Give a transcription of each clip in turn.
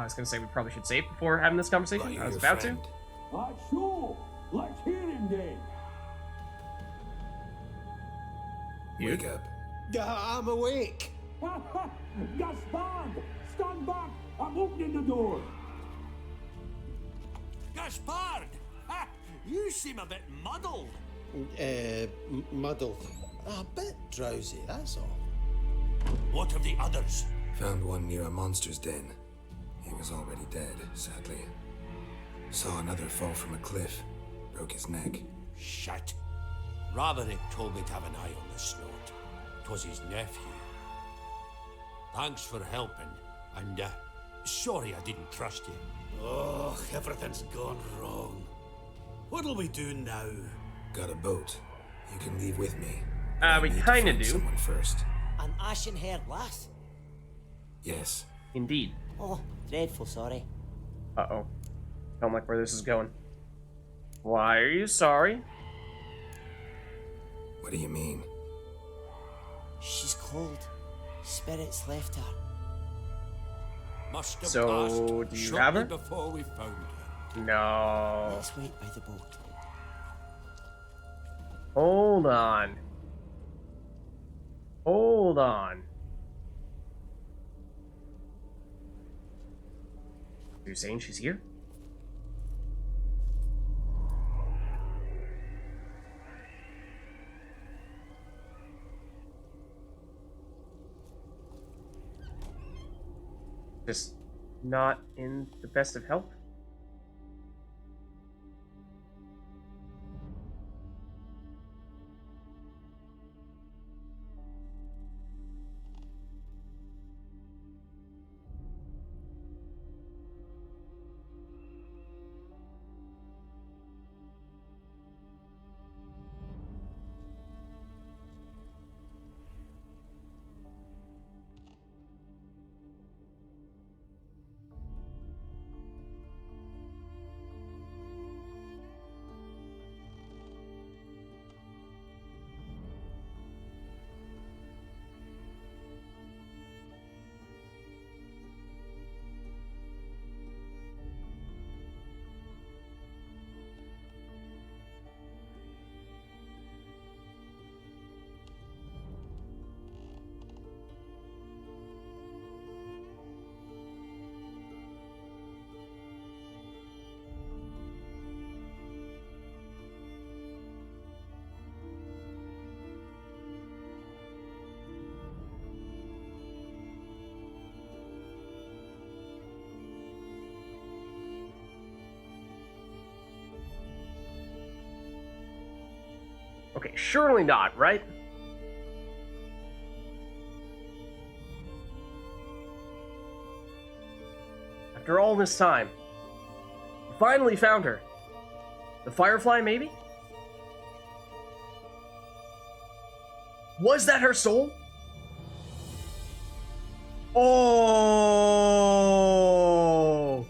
I was gonna say we probably should save before having this conversation. I was about to. Sure. Let's hear him then. Wake up. I'm awake. Gaspard! Stand back! I'm opening the door. Gaspard! Ha! You seem a bit muddled. Muddled. A bit drowsy, that's all. What of the others? Found one near a monster's den. He was already dead, sadly. Saw another fall from a cliff. Broke his neck. Shit. Roderick told me to have an eye on the snort. 'Twas his nephew. Thanks for helping, and sorry I didn't trust you. Oh, everything's gone wrong. What'll we do now? Got a boat. You can leave with me. We Need to kinda find do. someone first. An ashen-haired lass? Yes. Indeed. Oh, dreadful sorry. Uh-oh. Don't like where this is going. Why are you sorry? What do you mean? She's cold. Spirits left her. Must have So, passed do you shortly have her? before we found her. No. Let's wait by the boat. Hold on. Hold on. You're saying she's here? Just not in the best of health? Okay, surely not, right? After all this time, we finally found her. The Firefly, maybe? Was that her soul? Oh!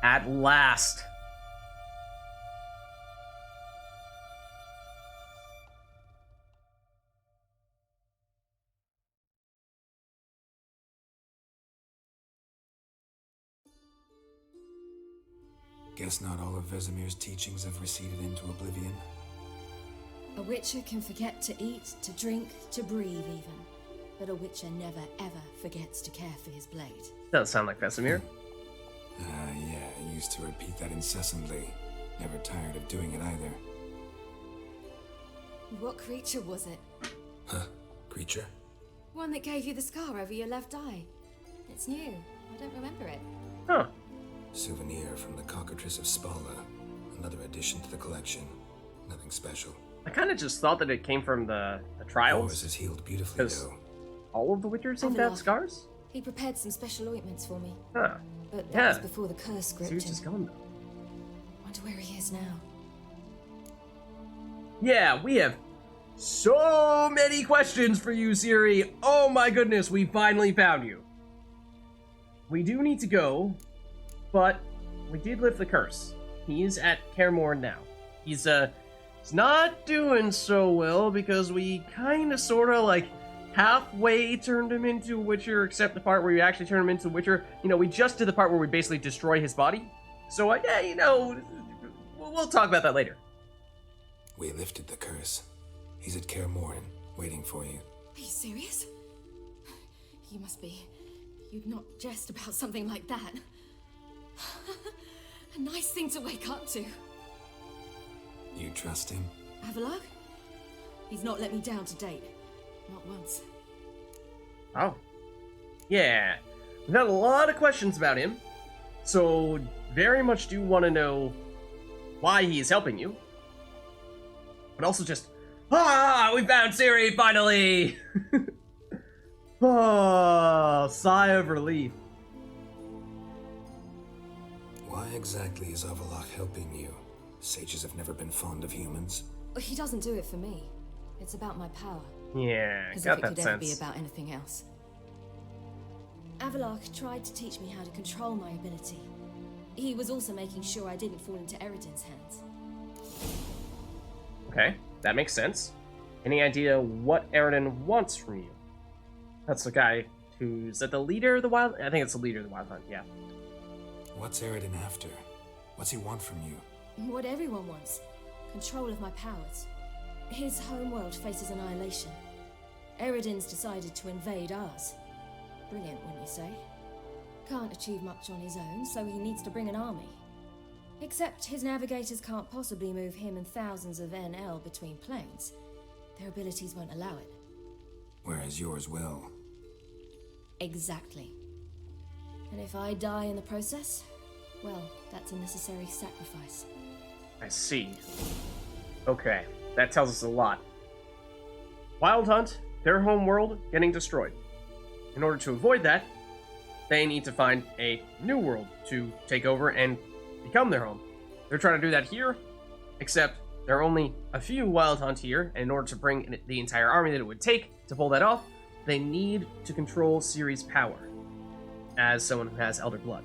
At last. Guess not all of Vesemir's teachings have receded into oblivion. A witcher can forget to eat, to drink, to breathe even. But a witcher never ever forgets to care for his blade. Does sound like Vesemir. Yeah, I used to repeat that incessantly. Never tired of doing it either. What creature was it? Huh? Creature? One that gave you the scar over your left eye. It's new. I don't remember it. Huh. Souvenir from the Cockatrice of Spala. Another addition to the collection. Nothing special. I kind of just thought that it came from the trials. Yours is healed beautifully, 'Cause though. all of the Witchers seem to have scars? He prepared some special ointments for me. Huh. But that Yeah. was before the curse gripped Sirius him. is gone, though. Wonder where he is now. Yeah, we have So many questions for you, CIRI. Oh my goodness, we finally found you. We do need to go, but we did lift the curse. He's at Kaer now. He's not doing so well because we kind of, sort of, like, halfway turned him into a Witcher, except the part where we actually turned him into a Witcher. You know, we just did the part where we basically destroy his body. So, yeah, you know, we'll talk about that later. We lifted the curse. He's at Kaer waiting for you. Are you serious? You must be. You'd not jest about something like that. A nice thing to wake up to. You trust him? Avallac'h? He's not let me down to date. Not once. Oh. Yeah. We've had a lot of questions about him. So, very much do want to know why he is helping you. But also just, we found CIRI finally! Oh, sigh of relief. Why exactly is Avallac'h helping you? Sages have never been fond of humans. He doesn't do it for me. It's about my power. Yeah, As got if it that could ever be sense. about anything else. Avallac'h tried to teach me how to control my ability. He was also making sure I didn't fall into Eridan's hands. Okay, that makes sense. Any idea what Eridan wants from you? That's the guy who's at the leader of the Wild... I think it's the leader of the Wild Hunt, yeah. What's Eridan after? What's he want from you? What everyone wants. Control of my powers. His homeworld faces annihilation. Eridan's decided to invade ours. Brilliant, wouldn't you say? Can't achieve much on his own, so he needs to bring an army. Except his navigators can't possibly move him and thousands of NL between planes. Their abilities won't allow it. Whereas yours will. Exactly. And if I die in the process, well, that's a necessary sacrifice. I see. Okay, that tells us a lot. Wild Hunt, their home world, getting destroyed. In order to avoid that, they need to find a new world to take over and become their home. They're trying to do that here, except there are only a few Wild Hunt here, and in order to bring the entire army that it would take to pull that off, they need to control CIRI's power, as someone who has Elder Blood.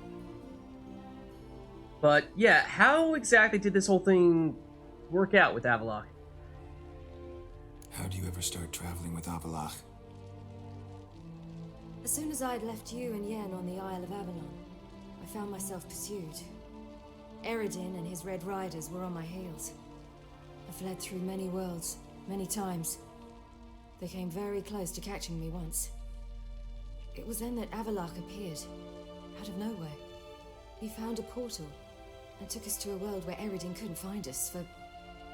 But yeah, how exactly did this whole thing work out with Avallac'h? How do you ever start traveling with Avallac'h? As soon as I'd left you and Yen on the Isle of Avalon, I found myself pursued. Eridan and his Red Riders were on my heels. I fled through many worlds, many times. They came very close to catching me once. It was then that Avallac'h appeared, out of nowhere. He found a portal, and took us to a world where Eridan couldn't find us for,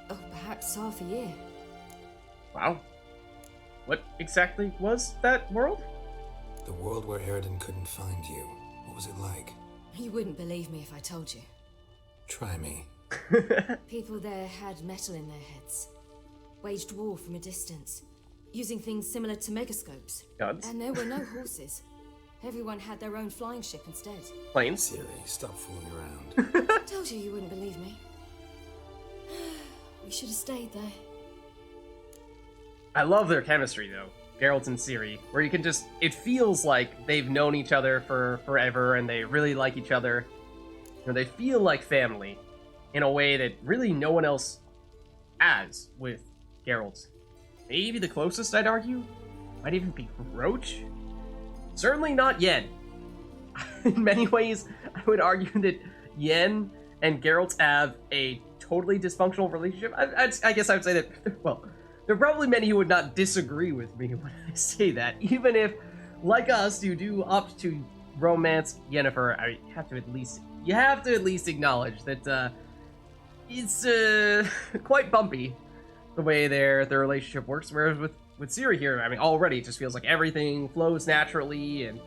perhaps half a year. Wow. What exactly was that world? The world where Eridan couldn't find you. What was it like? You wouldn't believe me if I told you. Try me. People there had metal in their heads, waged war from a distance, using things similar to megascopes. Gods? And there were no horses. Everyone had their own flying ship instead. Planes? CIRI, stop fooling around. I told you you wouldn't believe me. We should have stayed there. I love their chemistry, though. Geralt and CIRI, where you can just... It feels like they've known each other for forever, and they really like each other. You know, they feel like family in a way that really no one else has with Geralt. Maybe the closest, I'd argue, might even be Roach? Certainly not Yen. In many ways, I would argue that Yen and Geralt have a totally dysfunctional relationship. I guess I would say that, well, there are probably many who would not disagree with me when I say that. Even if, like us, you do opt to romance Yennefer, you have to at least acknowledge that it's quite bumpy the way their relationship works. Whereas with CIRI here, I mean, already it just feels like everything flows naturally, and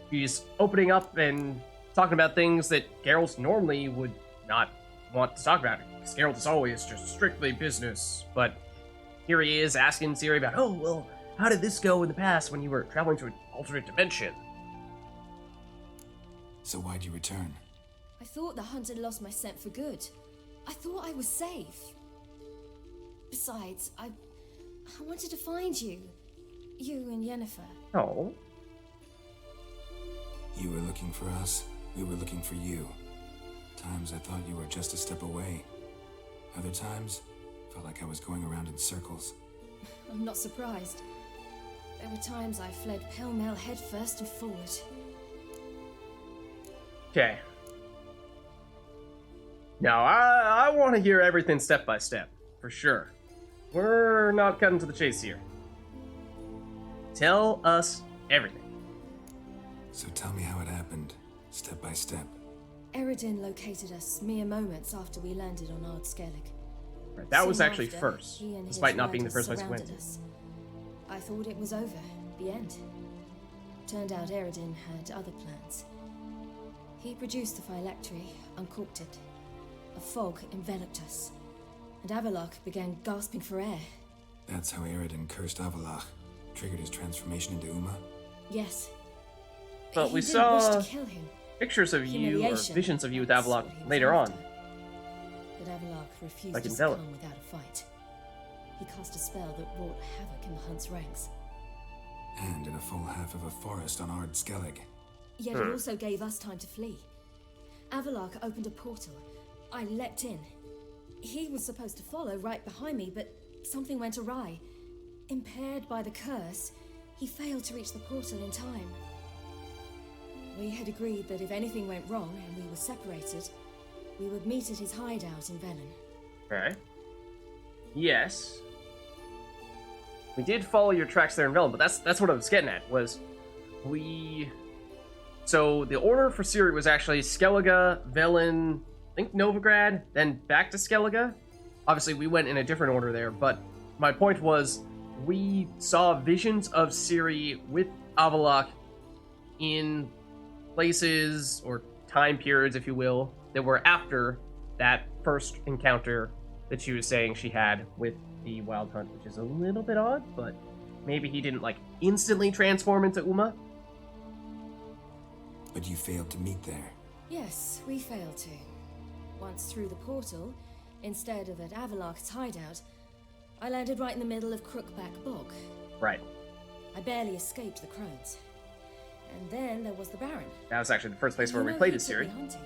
he's opening up and talking about things that Geralt normally would not want to talk about. Because Geralt is always just strictly business, but here he is asking CIRI about, oh, well, how did this go in the past when you were traveling to an alternate dimension? So why'd you return? I thought the hunt had lost my scent for good. I thought I was safe. Besides, I I wanted to find you. You and Yennefer. Oh. You were looking for us, we were looking for you. Times I thought you were just a step away. Other times, felt like I was going around in circles. I'm not surprised. There were times I fled pell-mell headfirst and forward. Okay. Now, I want to hear everything step by step, for sure. We're not cutting to the chase here. Tell us everything. So tell me how it happened, step by step. Eredin located us mere moments after we landed on Ard Skellig. Right, that was Soon actually after, first, he and his despite not being the riders first place we went surrounded to. us. I thought it was over, the end. Turned out Eredin had other plans. He produced the phylactery, uncorked it. A fog enveloped us, and Avalok began gasping for air. That's how Eredin cursed Avalach, triggered his transformation into Uma? Yes. But He we didn't saw wish to kill him. pictures of you, or Humiliation, visions of you with that's Avalok what he was later on. after. But Avalok refused Like to in Vela. succumb without a fight. He cast a spell that wrought havoc in the Hunt's ranks. And in a full half of a forest on Ard Skellig. Yet it also gave us time to flee. Avalok opened a portal. I leapt in. He was supposed to follow right behind me, but something went awry. Impaired by the curse, he failed to reach the portal in time. We had agreed that if anything went wrong and we were separated, we would meet at his hideout in Velen. Okay. Yes. We did follow your tracks there in Velen, but that's what I was getting at, was we... So the order for Ciri was actually Skellige, Velen, I think Novigrad, then back to Skellige. Obviously, we went in a different order there, but my point was we saw visions of Ciri with Avalok in places or time periods, if you will, that were after that first encounter that she was saying she had with the Wild Hunt, which is a little bit odd, but maybe he didn't, like, instantly transform into Uma. But you failed to meet there. Yes, we failed to. Once through the portal, instead of at Avalok's hideout, I landed right in the middle of Crookback Bog. Right. I barely escaped the crones. And then there was the Baron. That was actually the first place You where we know played he as took Ciri. me hunting.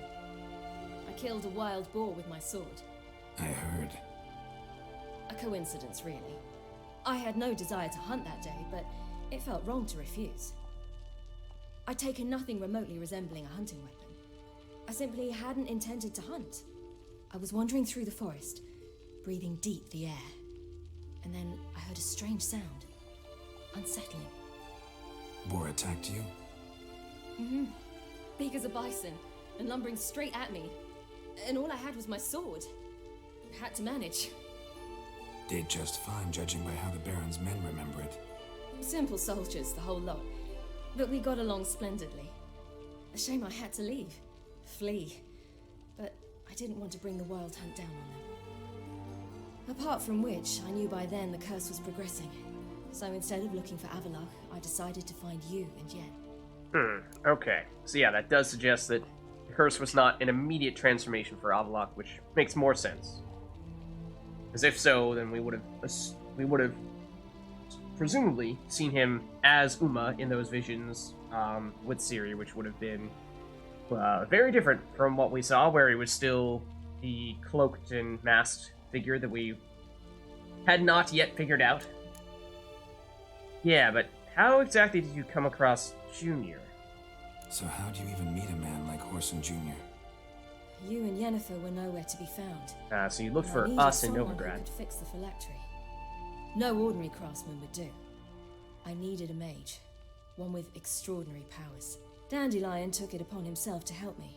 I killed a wild boar with my sword. I heard. A coincidence, really. I had no desire to hunt that day, but it felt wrong to refuse. I'd taken nothing remotely resembling a hunting weapon. I simply hadn't intended to hunt. I was wandering through the forest, breathing deep the air. And then I heard a strange sound. Unsettling. Boar attacked you? Mm-hmm. Big as a bison, and lumbering straight at me. And all I had was my sword. Had to manage. Did just fine, judging by how the Baron's men remember it. Simple soldiers, the whole lot. But we got along splendidly. A shame I had to leave. Flee. But I didn't want to bring the Wild Hunt down on them. Apart from which, I knew by then the curse was progressing. So instead of looking for Avalok, I decided to find you and Yen. Okay. So yeah, that does suggest that the curse was not an immediate transformation for Avalok, which makes more sense. Because if so, then we would have presumably seen him as Uma in those visions with Ciri, which would have been very different from what we saw, where he was still the cloaked and masked figure that we had not yet figured out. Yeah, but how exactly did you come across Junior? So how'd you even meet a man like Horson Jr.? You and Yennefer were nowhere to be found. So you looked And for I needed us in someone who Novigrad. could fix the phylactery. No ordinary craftsman would do. I needed a mage, one with extraordinary powers. Dandelion took it upon himself to help me.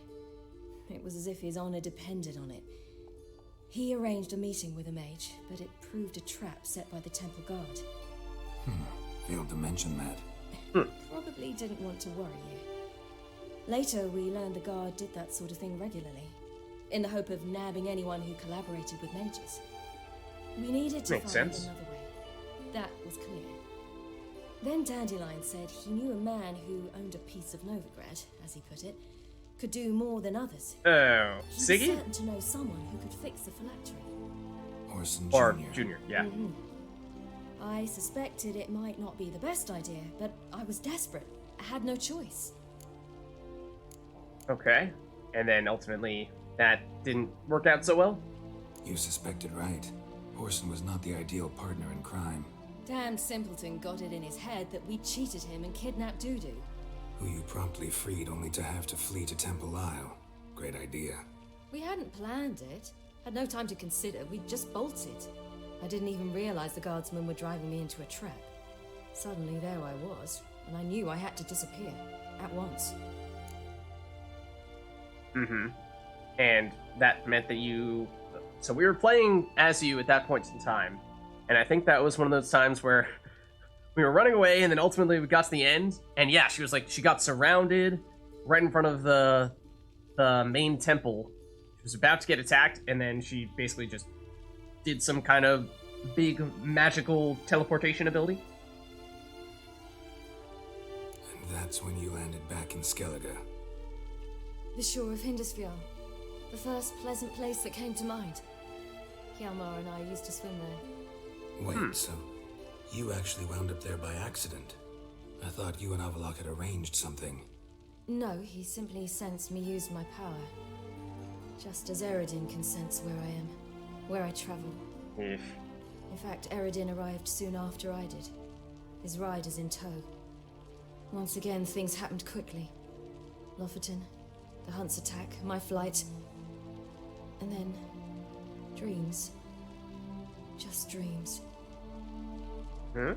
It was as if his honor depended on it. He arranged a meeting with a mage, but it proved a trap set by the temple guard. Failed to mention that. Probably didn't want to worry you. Later, we learned the guard did that sort of thing regularly, in the hope of nabbing anyone who collaborated with mages. We needed to Makes find sense. another way. That was clear. Then Dandelion said he knew a man who owned a piece of Novigrad, as he put it, could do more than others. Oh, He was Siggy? certain to know someone who could fix the phylactery. Horson Or Jr. Junior, yeah. I suspected it might not be the best idea, but I was desperate. I had no choice. Okay. And then ultimately, that didn't work out so well? You suspected right. Orson was not the ideal partner in crime. Damned simpleton got it in his head that we cheated him and kidnapped Dudu. Who you promptly freed only to have to flee to Temple Isle. Great idea. We hadn't planned it. Had no time to consider. We just bolted. I didn't even realize the guardsmen were driving me into a trap. Suddenly there I was, and I knew I had to disappear. At once. Mm-hmm. And that meant that you... So we were playing as you at that point in time. And I think that was one of those times where we were running away, and then ultimately we got to the end. And yeah, she was like, she got surrounded right in front of the main temple. She was about to get attacked, and then she basically just did some kind of big magical teleportation ability. And that's when you landed back in Skellige. The shore of Hindisfjall. The first pleasant place that came to mind. Hjalmar and I used to swim there. Wait, so you actually wound up there by accident? I thought you and Avalok had arranged something. No, he simply sensed me use my power. Just as Eredin can sense where I am, where I travel. If. In fact, Eredin arrived soon after I did. His riders in tow. Once again, things happened quickly. Lofoten, the Hunt's attack, my flight. And then... dreams. Just dreams. Hmm?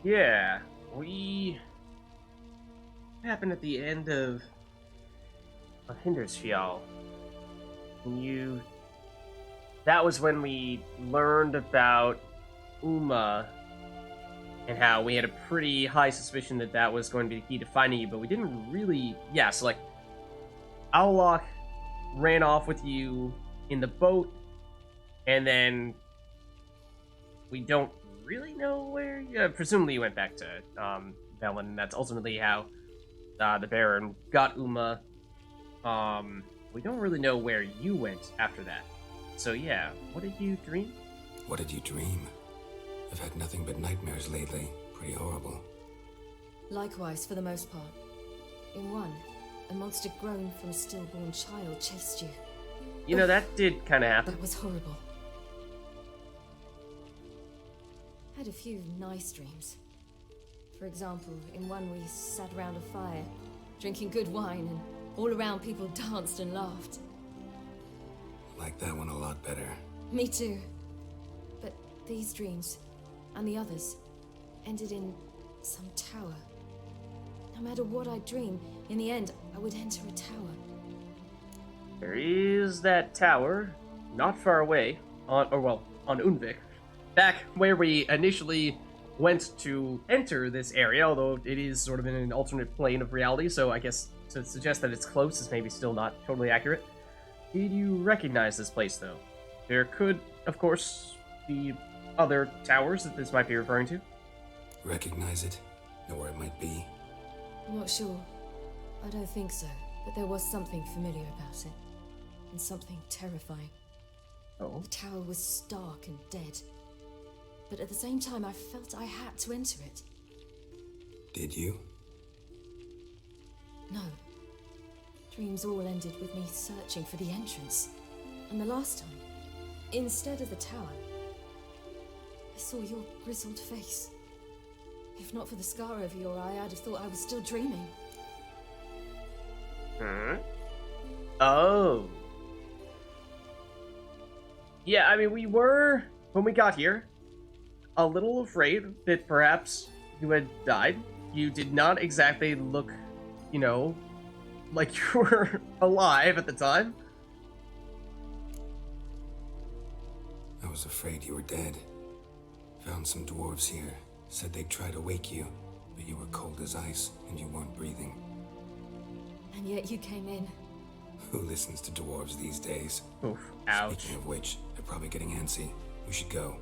Yeah, we... What happened at the end of Hindersfjall? That was when we learned about Uma and how we had a pretty high suspicion that that was going to be the key to finding you, but we didn't really... Yeah, so like, Avalok ran off with you in the boat, and then we don't really know where... presumably you went back to Velen, and that's ultimately how the Baron got Uma. We don't really know where you went after that. So yeah, what did you dream? What did you dream? I've had nothing but nightmares lately. Pretty horrible. Likewise, for the most part. In one, a monster grown from a stillborn child chased you. You know, that did kind of happen. That was horrible. Had a few nice dreams. For example, in one we sat around a fire, drinking good wine, and all around people danced and laughed. Like that one a lot better. Me too. But these dreams, and the others, ended in some tower. No matter what I dream, in the end, I would enter a tower. There is that tower, not far away, on Unvik. Back where we initially went to enter this area, although it is sort of in an alternate plane of reality, so I guess to suggest that it's close is maybe still not totally accurate. Did you recognize this place, though? There could, of course, be other towers that this might be referring to. Recognize it? Know where it might be? I'm not sure. I don't think so, but there was something familiar about it. And something terrifying. Oh. The tower was stark and dead. But at the same time, I felt I had to enter it. Did you? No. Dreams all ended with me searching for the entrance. And the last time, instead of the tower, I saw your grizzled face. If not for the scar over your eye, I'd have thought I was still dreaming. Hmm? Oh. Yeah, I mean, we were, when we got here, a little afraid that perhaps you had died. You did not exactly look, you know, like you were alive at the time. I was afraid you were dead. Found some dwarves here. Said they'd try to wake you, but you were cold as ice and you weren't breathing. And yet you came in. Who listens to dwarves these days? Oof, ouch. Speaking of which, they're probably getting antsy. We should go.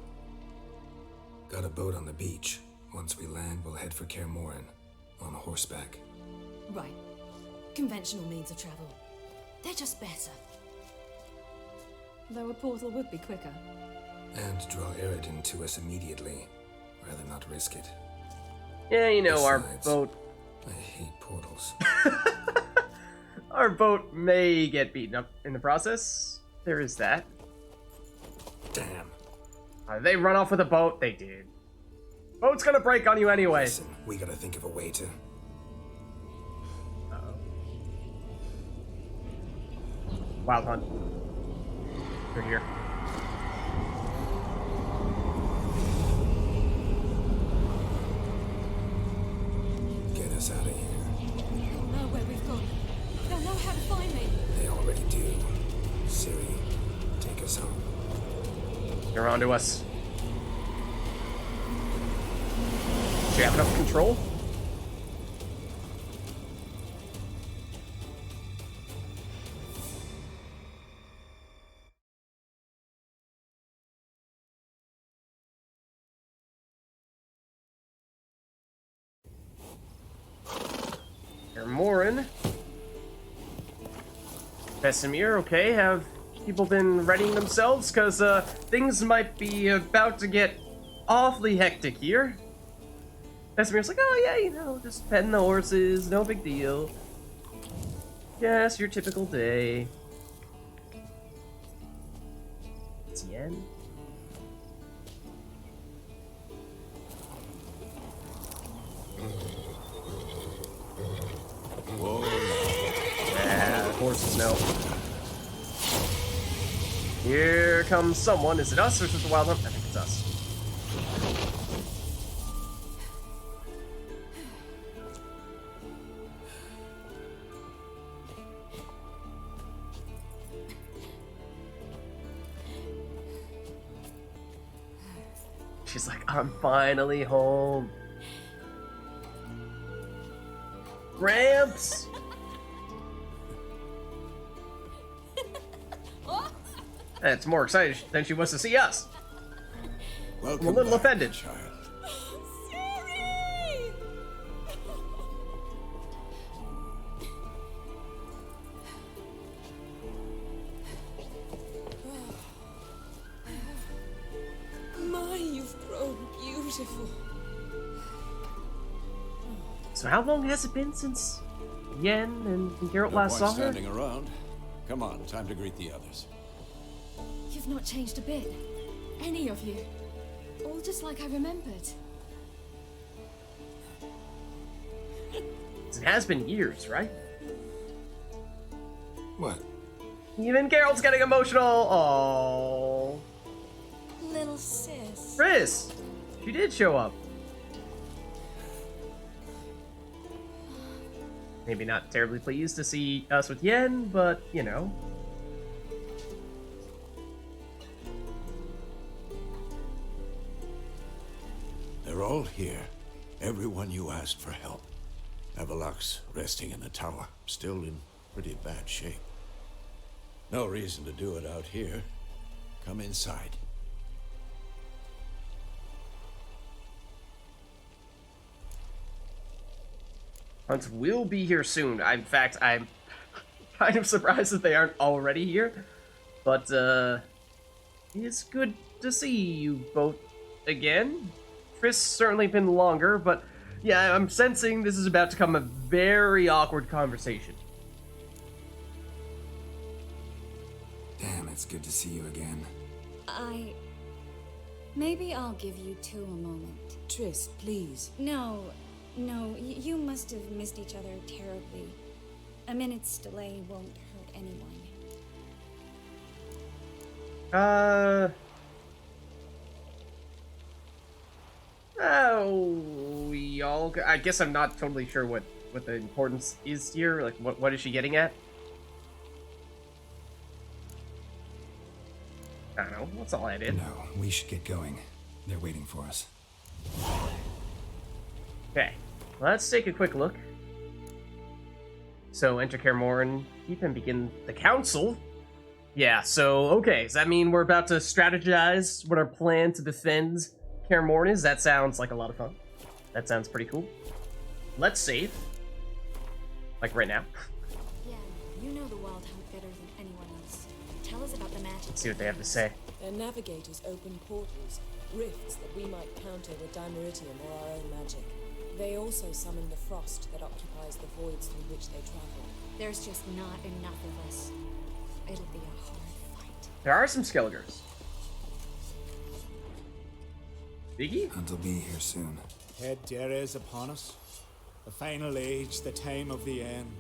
Got a boat on the beach. Once we land, we'll head for Kaer Morhen. On horseback. Right. Conventional means of travel. They're just better. Though a portal would be quicker. And draw Eridan to us immediately. Rather not risk it. Yeah, you know, our Besides, boat... I hate portals. Our boat may get beaten up in the process. There is that. Damn. They run off with a boat? They did. Boat's gonna break on you anyway. Listen, we gotta think of a way to... Uh-oh. Wild hunt. They're here. Get us out of here. They'll know where we've gone. They'll know how to find me. They already do. Ciri, take us home. They're onto us. Do you have enough control? Morin. Vesemir, okay, have people been readying themselves? Because things might be about to get awfully hectic here. Vesemir's like, oh yeah, you know, just petting the horses, no big deal. Yes, your typical day. It's Yen. Yeah, horses know. Here comes someone. Is it us or is it the wild hunt? I think it's us. She's like, I'm finally home. Ramps! That's more excited than she was to see us. Welcome I'm a little back, offended. child. CIRI! My, you've grown beautiful. So how long has it been since Yen and Geralt last No saw point her? standing around. Come on, time to greet the others. You've not changed a bit. Any of you. All just like I remembered. It has been years, right? What? Even Geralt's getting emotional. Oh, Little sis. Chris, she did show up. Maybe not terribly pleased to see us with Yen, but you know. They're all here. Everyone you asked for help. Avalok's resting in the tower, still in pretty bad shape. No reason to do it out here. Come inside. Hunts will be here soon. In fact, I'm kind of surprised that they aren't already here. But, it's good to see you both again. Chris certainly been longer, but yeah, I'm sensing this is about to become a very awkward conversation. Damn, it's good to see you again. Maybe I'll give you two a moment. Triss, please. No, you must have missed each other terribly. A minute's delay won't hurt anyone. Oh, y'all. I guess I'm not totally sure what the importance is here. Like, what is she getting at? I don't know. That's all I did. No, we should get going. They're waiting for us. Okay, let's take a quick look. So, enter Kaer Morhen, keep and begin the council. Yeah, so, okay, does that mean we're about to strategize what our plan to defend Kaer Morhen is? That sounds like a lot of fun. That sounds pretty cool. Let's save. Like right now. Yeah, you know the Wild Hunt better than anyone else. Tell us about the magic. Let's see what they have to say. Their navigators open portals, rifts that we might counter with dimeritium or our own magic. They also summon the frost that occupies the voids through which they travel. There's just not enough of us. It'll be a hard fight. There are some Skelligers. Biggie? Hunt will be here soon. Head Dere is upon us. The final age, the time of the end.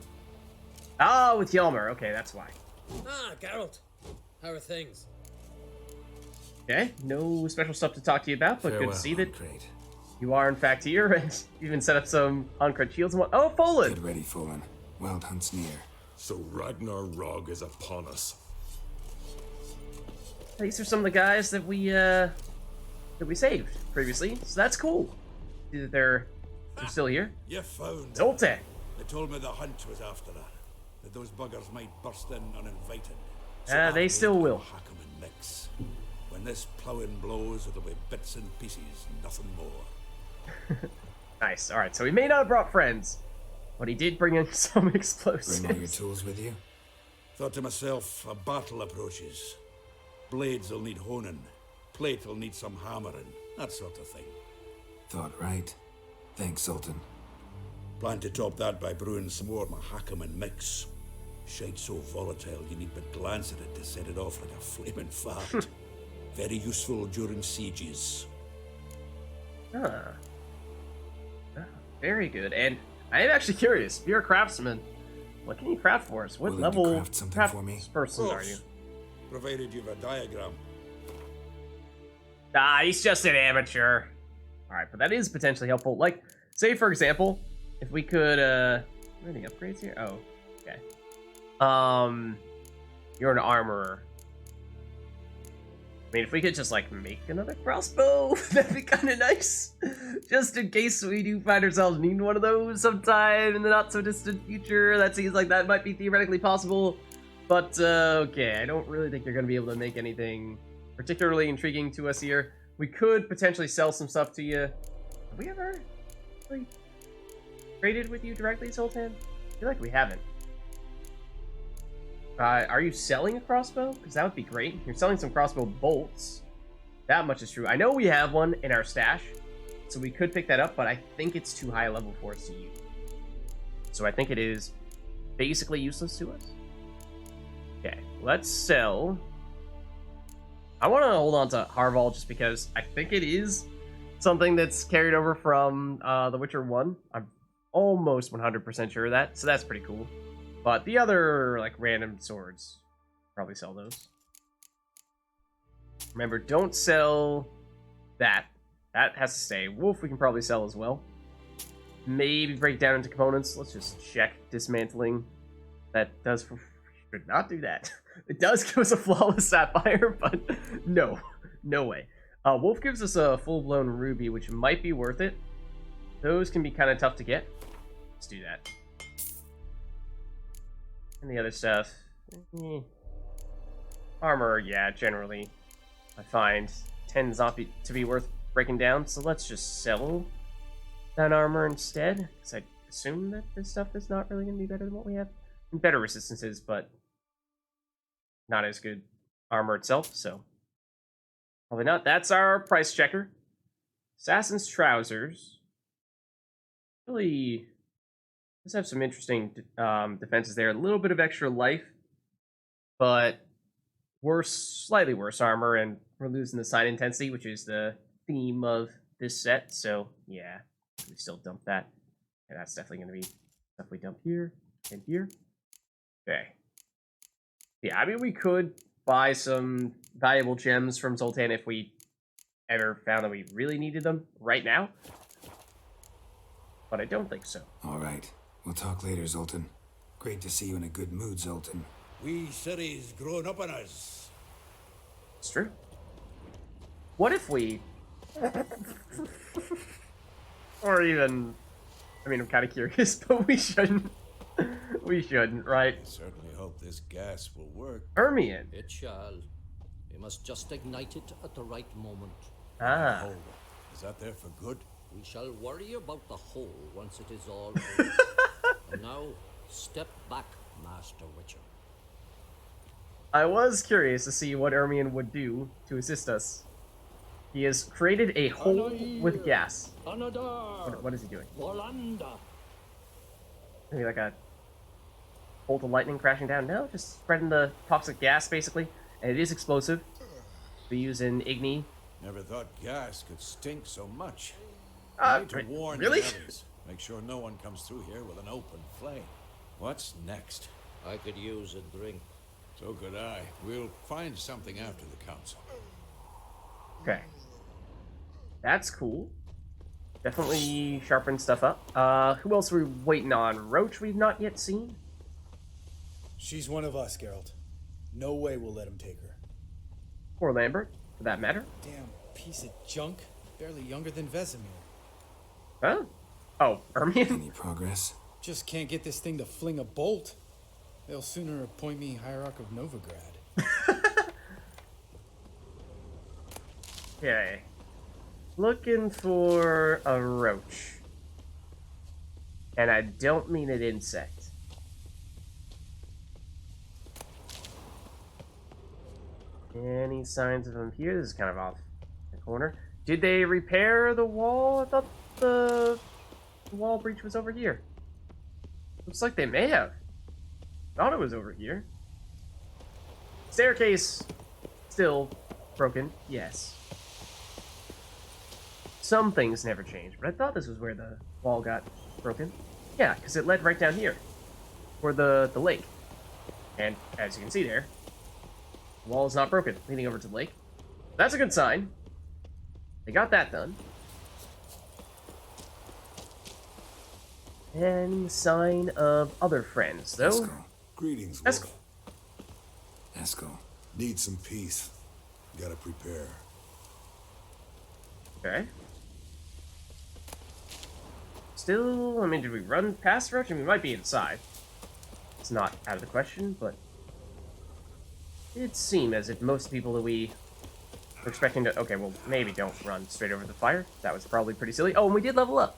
Ah, with Yelmer. Okay, that's why. Ah, Geralt. How are things? Okay, no special stuff to talk to you about, but Farewell, good to see that Huntcrate. you are in fact here, and even set up some Huntcrate shields and what. Oh, Folan! Get ready, Folan. Wild Hunt's near. So Ragnarok is upon us. These are some of the guys that we saved previously, so that's cool. See that they're still here. You found Zoltan! They told me the hunt was after her. That those buggers might burst in uninvited. They still will. Hack 'em and mix. When this ploughing blows, it'll be bits and pieces, nothing more. Nice. Alright, so he may not have brought friends, but he did bring in some explosives. Bring all your tools with you? Thought to myself, a battle approaches. Blades will need honing. Plate will need some hammering. That sort of thing. Thought right. Thanks, Sultan. Plan to top that by brewing some more of my hack 'em and mix. Shite so volatile you need but glance at it to set it off like a flaming fart. Very useful during sieges. Ah. Very good. And I am actually curious. If you're a craftsman, what can you craft for us? What Willing level to craft something for me? person are you? Provided you've a diagram. Ah, he's just an amateur. Alright, but that is potentially helpful. Like, say for example, if we could are there any upgrades here? Oh, okay. You're an armorer. I mean, if we could just, like, make another crossbow, that'd be kind of nice. Just in case we do find ourselves needing one of those sometime in the not-so-distant future. That seems like that might be theoretically possible. But, okay, I don't really think you're going to be able to make anything particularly intriguing to us here. We could potentially sell some stuff to you. Have we ever really traded with you directly, Sultan? I feel like we haven't. Are you selling a crossbow? Because that would be great. You're selling some crossbow bolts. That much is true. I know we have one in our stash, so we could pick that up, but I think it's too high a level for us to use. So I think it is basically useless to us. Okay, let's sell. I want to hold on to Harval just because I think it is something that's carried over from The Witcher 1. I'm almost 100% sure of that, so that's pretty cool. But the other, like, random swords, probably sell those. Remember, don't sell that. That has to stay. Wolf we can probably sell as well. Maybe break down into components. Let's just check dismantling. That does... should not do that. It does give us a flawless sapphire, but no. No way. Wolf gives us a full-blown ruby, which might be worth it. Those can be kind of tough to get. Let's do that. And the other stuff. Armor, yeah, generally. I find tends not to be worth breaking down, so let's just sell that armor instead. Because I assume that this stuff is not really going to be better than what we have. Better resistances, but not as good armor itself, so probably not. That's our price checker. Assassin's trousers. Really does have some interesting defenses there. A little bit of extra life, but slightly worse armor, and we're losing the sign intensity, which is the theme of this set. So yeah, we still dump that. And that's definitely going to be stuff we dump here and here. Okay. Yeah, I mean, we could buy some valuable gems from Zoltan if we ever found that we really needed them right now. But I don't think so. All right. We'll talk later, Zoltan. Great to see you in a good mood, Zoltan. We CIRI's grown up on us. It's true. What if we... or even... I mean, I'm kind of curious, but we shouldn't. We shouldn't, right? I certainly hope this gas will work. Hermione. It shall. We must just ignite it at the right moment. Ah. Oh, is that there for good? We shall worry about the hole once it is all over. And now, step back, Master Witcher. I was curious to see what Ermion would do to assist us. He has created a hole with gas. What is he doing? Maybe like a bolt of lightning crashing down? No, just spreading the toxic gas, basically. And it is explosive. We use an Igni. Never thought gas could stink so much. Need to warn really? the others. Make sure no one comes through here with an open flame. What's next? I could use a drink. So could I. We'll find something after the council. Okay. That's cool. Definitely sharpen stuff up. Who else are we waiting on? Roach we've not yet seen? She's one of us, Geralt. No way we'll let him take her. Or Lambert, for that matter. Damn piece of junk. Barely younger than Vesemir. Huh? Oh, Ermion? Any progress? Just can't get this thing to fling a bolt. They'll sooner appoint me Hierarch of Novigrad. Okay. Looking for a roach. And I don't mean an insect. Any signs of them here? This is kind of off the corner. Did they repair the wall? I thought the wall breach was over here. Looks like they may have. Thought it was over here. Staircase still broken. Yes. Some things never change, but I thought this was where the wall got broken. Yeah, because it led right down here. For the lake. And as you can see there, the wall is not broken, leading over to the lake. That's a good sign. They got that done. Any sign of other friends, though? Eskel. Greetings, Eskel. Eskel. Need some peace. Gotta prepare. Okay. Still, I mean, did we run past Roach? I mean, we might be inside. It's not out of the question, but it seemed as if most people that we were expecting to... Okay, well, maybe don't run straight over the fire. That was probably pretty silly. Oh, and we did level up.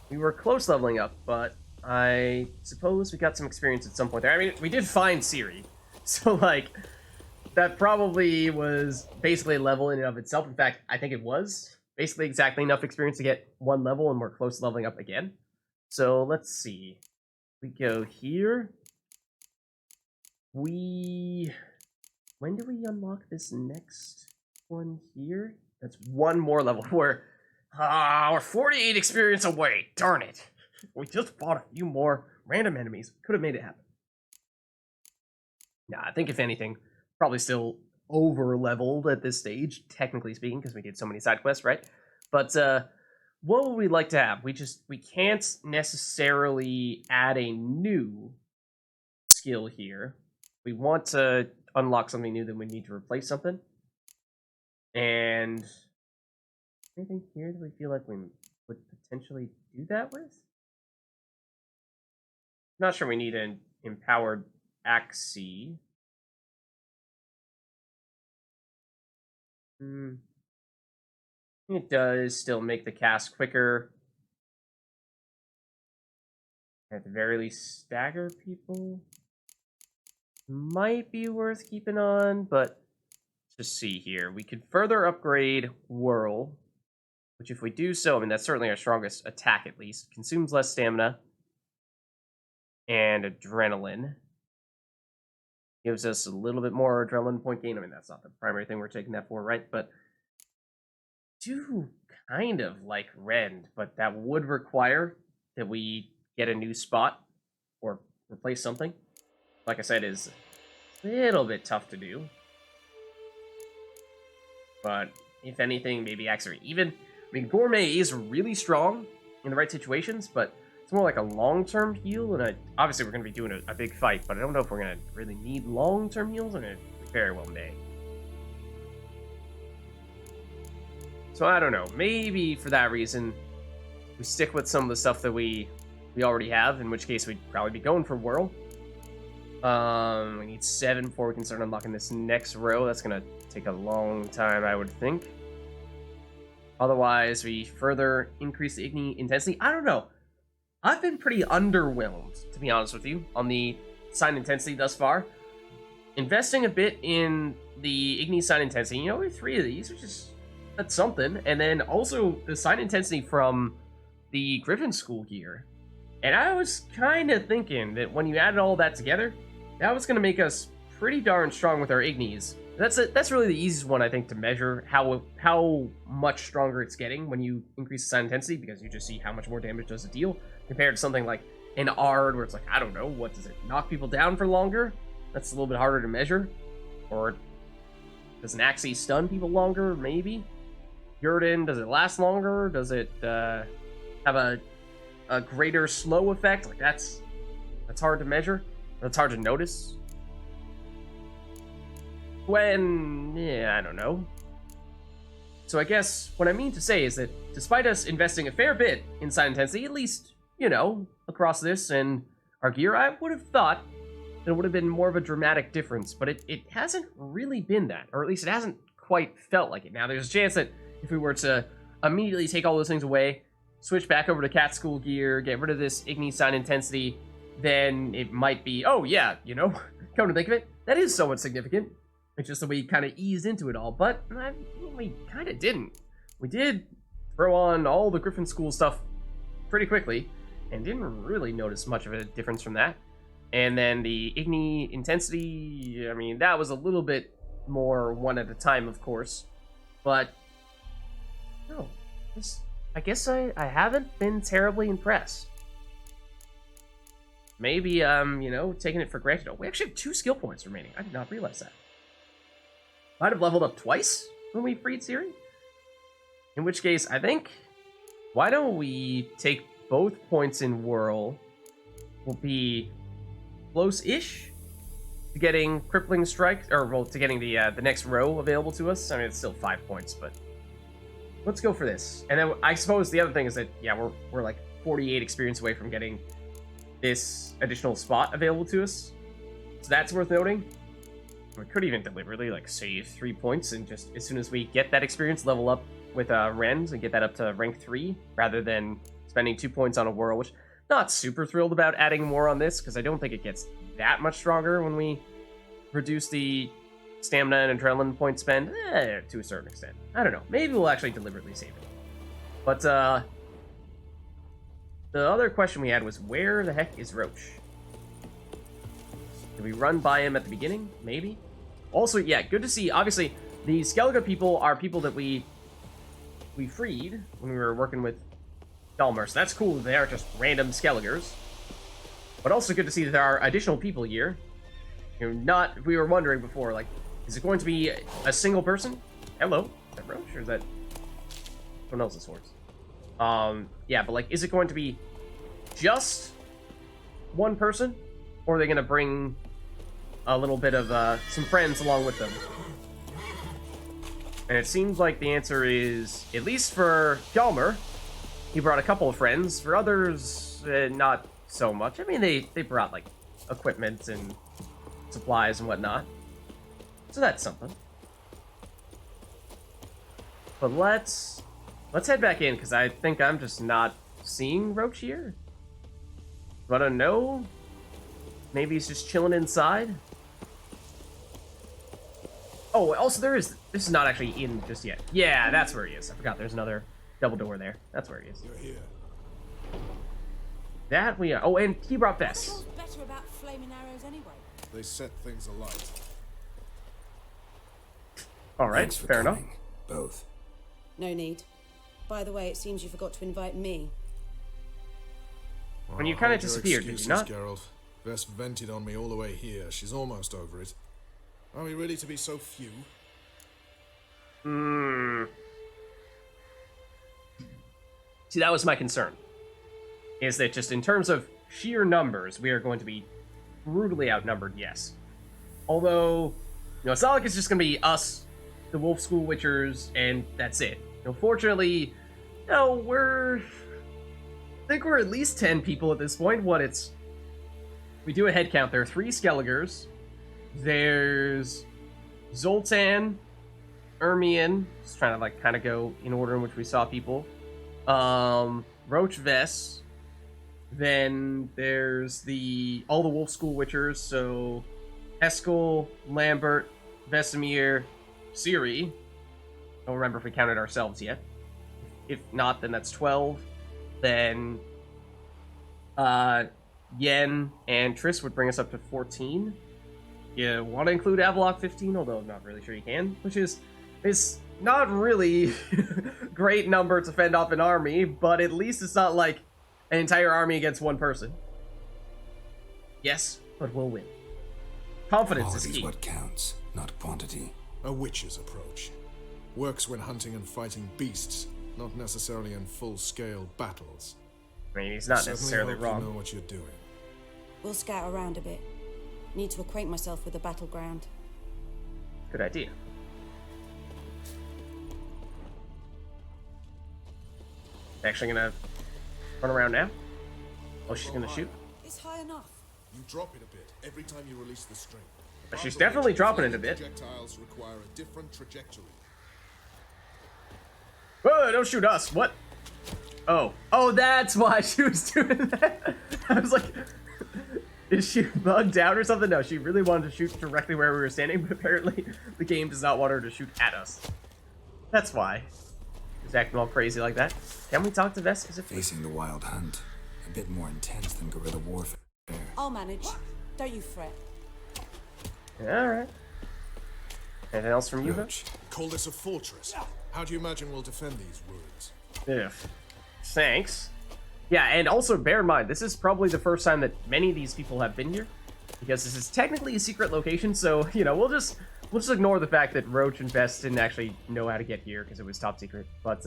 We were close leveling up, but I suppose we got some experience at some point there. I mean, we did find CIRI, so, like, that probably was basically a level in and of itself. In fact, I think it was basically exactly enough experience to get one level, and we're close to leveling up again. So, let's see. We go here. When do we unlock this next one here? That's one more level. We're 48 experience away. Darn it. We just fought a few more random enemies. Could have made it happen. Nah, I think if anything, probably still over-leveled at this stage, technically speaking, because we did so many side quests, right? But what would we like to have? We can't necessarily add a new skill here. We want to unlock something new, then we need to replace something. And anything here that we feel like we would potentially do that with? Not sure we need an empowered Axii. It does still make the cast quicker. At the very least, stagger people. Might be worth keeping on, but let's just see here. We could further upgrade Whirl, which if we do so, I mean, that's certainly our strongest attack at least. Consumes less stamina and adrenaline. Gives us a little bit more adrenaline point gain. I mean, that's not the primary thing we're taking that for, right? But do kind of like Rend, but that would require that we get a new spot or replace something. Like I said, is a little bit tough to do. But if anything, maybe Axii even. I mean, Gourmet is really strong in the right situations, but it's more like a long-term heal. And obviously, we're going to be doing a big fight, but I don't know if we're going to really need long-term heals. I mean, we very well may. So I don't know. Maybe for that reason, we stick with some of the stuff that we already have. In which case, we'd probably be going for Whirl. We need 7 before we can start unlocking this next row. That's gonna take a long time, I would think. Otherwise, we further increase the Igni intensity. I don't know. I've been pretty underwhelmed, to be honest with you, on the sign intensity thus far. investing a bit in the Igni sign intensity. You know, 3 of these are just, that's something. And then also the sign intensity from the Griffin School gear. And I was kind of thinking that when you added all that together, that was going to make us pretty darn strong with our Ignis. That's really the easiest one, I think, to measure how much stronger it's getting when you increase the sign intensity, because you just see how much more damage does it deal compared to something like an Ard, where it's like, I don't know, what does it knock people down for longer? That's a little bit harder to measure. Or does an Axii stun people longer? Maybe. Gurden, does it last longer? Does it have a greater slow effect? Like that's hard to measure. That's hard to notice. When, yeah, I don't know. So I guess what I mean to say is that despite us investing a fair bit in sign intensity, at least, you know, across this and our gear, I would have thought that it would have been more of a dramatic difference, but it hasn't really been that, or at least it hasn't quite felt like it. Now, there's a chance that if we were to immediately take all those things away, switch back over to Cat School gear, get rid of this Igni sign intensity, then it might be, oh yeah, you know, come to think of it, that is somewhat significant. It's just that we kind of eased into it all, but we kind of didn't. We did throw on all the Griffin School stuff pretty quickly, and didn't really notice much of a difference from that. And then the Igni intensity, I mean, that was a little bit more one at a time, of course. But, no, I guess I haven't been terribly impressed. Maybe, you know, taking it for granted. Oh, we actually have 2 skill points remaining. I did not realize that. Might have leveled up twice when we freed CIRI. In which case, I think, why don't we take both points in Whirl? Will be close-ish to getting Crippling Strike, or well, to getting the next row available to us. I mean, it's still 5 points, but let's go for this. And then I suppose the other thing is that, yeah, we're like 48 experience away from getting this additional spot available to us. So that's worth noting. We could even deliberately like save 3 points and just as soon as we get that experience, level up with Rens and get that up to rank 3 rather than spending 2 points on a Whirl, which not super thrilled about adding more on this because I don't think it gets that much stronger when we reduce the stamina and adrenaline point spend to a certain extent. I don't know. Maybe we'll actually deliberately save it. But the other question we had was, where the heck is Roach? Did we run by him at the beginning? Maybe. Also, yeah, good to see. Obviously, the Skellige people are people that we freed when we were working with Dalmar, so that's cool that they aren't just random Skelligers. But also good to see that there are additional people here. You know, we were wondering before, like, is it going to be a single person? Hello? Is that Roach, or is that someone else's horse? Yeah, but like, is it going to be just one person? Or are they going to bring a little bit of some friends along with them? And it seems like the answer is, at least for Hjalmar, he brought a couple of friends. For others, not so much. I mean, they brought, like, equipment and supplies and whatnot. So that's something. But let's head back in, because I think I'm just not seeing Roach here. Do I don't know? Maybe he's just chilling inside? Oh, also this is not actually in just yet. Yeah, that's where he is. I forgot there's another double door there. That's where he is. You're here. That we are. Oh, and he brought Bess. What's better about flaming arrows anyway? They set things alight. Alright, Thanks for fair enough. coming, both. No need. By the way, it seems you forgot to invite me. When you kind of disappeared, did you not? Geralt. Vess vented on me all the way here. She's almost over it. Are we really to be so few? See, that was my concern. Is that just in terms of sheer numbers, we are going to be brutally outnumbered, yes. Although, you know, it's not like it's just going to be us, the Wolf School Witchers, and that's it. You know, fortunately, you know, I think we're at least 10 people at this point. We do a head count. There are 3 Skelligers. There's Zoltan, Ermion, just trying to like kind of go in order in which we saw people. Roach, Vess. Then there's all the Wolf School Witchers, so Eskel, Lambert, Vesemir, CIRI. Don't remember if we counted ourselves yet. If not, then that's 12. Then Yen and Triss would bring us up to 14. You want to include Avaloq 15, although I'm not really sure you can, which is not really great number to fend off an army, but at least it's not like an entire army against one person. Yes, but we'll win. Confidence is Quality's key. what counts, not quantity. A witch's approach. Works when hunting and fighting beasts, not necessarily in full-scale battles. I mean, he's not Certainly necessarily hope wrong. You know what you're doing. We'll scout around a bit. Need to acquaint myself with the battleground. Good idea. Actually gonna run around now? Oh, she's gonna shoot? It's high enough. You drop it a bit every time you release the string. She's definitely dropping it a bit. Projectiles require a different trajectory. Whoa, don't shoot us. What? Oh. Oh, that's why she was doing that. I was like, is she bugged out or something? No, she really wanted to shoot directly where we were standing, but apparently the game does not want her to shoot at us. That's why. She's acting all crazy like that. Can we talk to Vess specifically? Facing the wild hunt, a bit more intense than guerrilla warfare. I'll manage. Don't you fret. Alright. Anything else from you, Vess? Call this a fortress. How do you imagine we'll defend these ruins? Yeah. Thanks. Yeah, and also bear in mind, this is probably the first time that many of these people have been here, because this is technically a secret location, so, you know, we'll just ignore the fact that Roach and Vess didn't actually know how to get here, because it was top secret. But,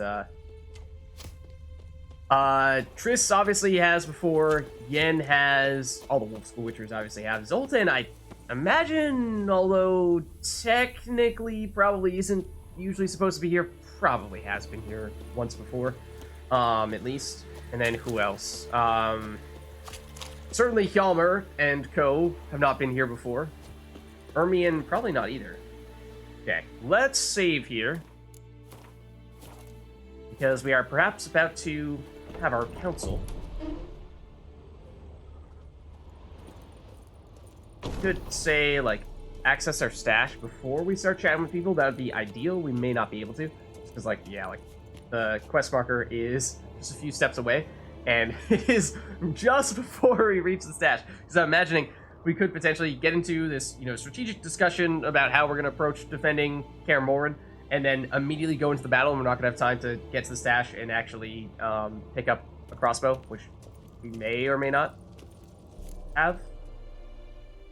Triss obviously has before, Yen has, all the Wolf School Witchers obviously have Zoltan, I imagine, although technically probably isn't usually supposed to be here, probably has been here once before, at least. And then who else? Certainly Hjalmar and co have not been here before. Ermion, probably not either. Okay, let's save here, because we are perhaps about to have our council. Could say, like, access our stash before we start chatting with people. That would be ideal. We may not be able to, because, like, yeah, like, the quest marker is just a few steps away, and it is just before we reach the stash. Because I'm imagining we could potentially get into this, you know, strategic discussion about how we're going to approach defending Kaer Morhen, and then immediately go into the battle, and we're not going to have time to get to the stash and actually pick up a crossbow, which we may or may not have.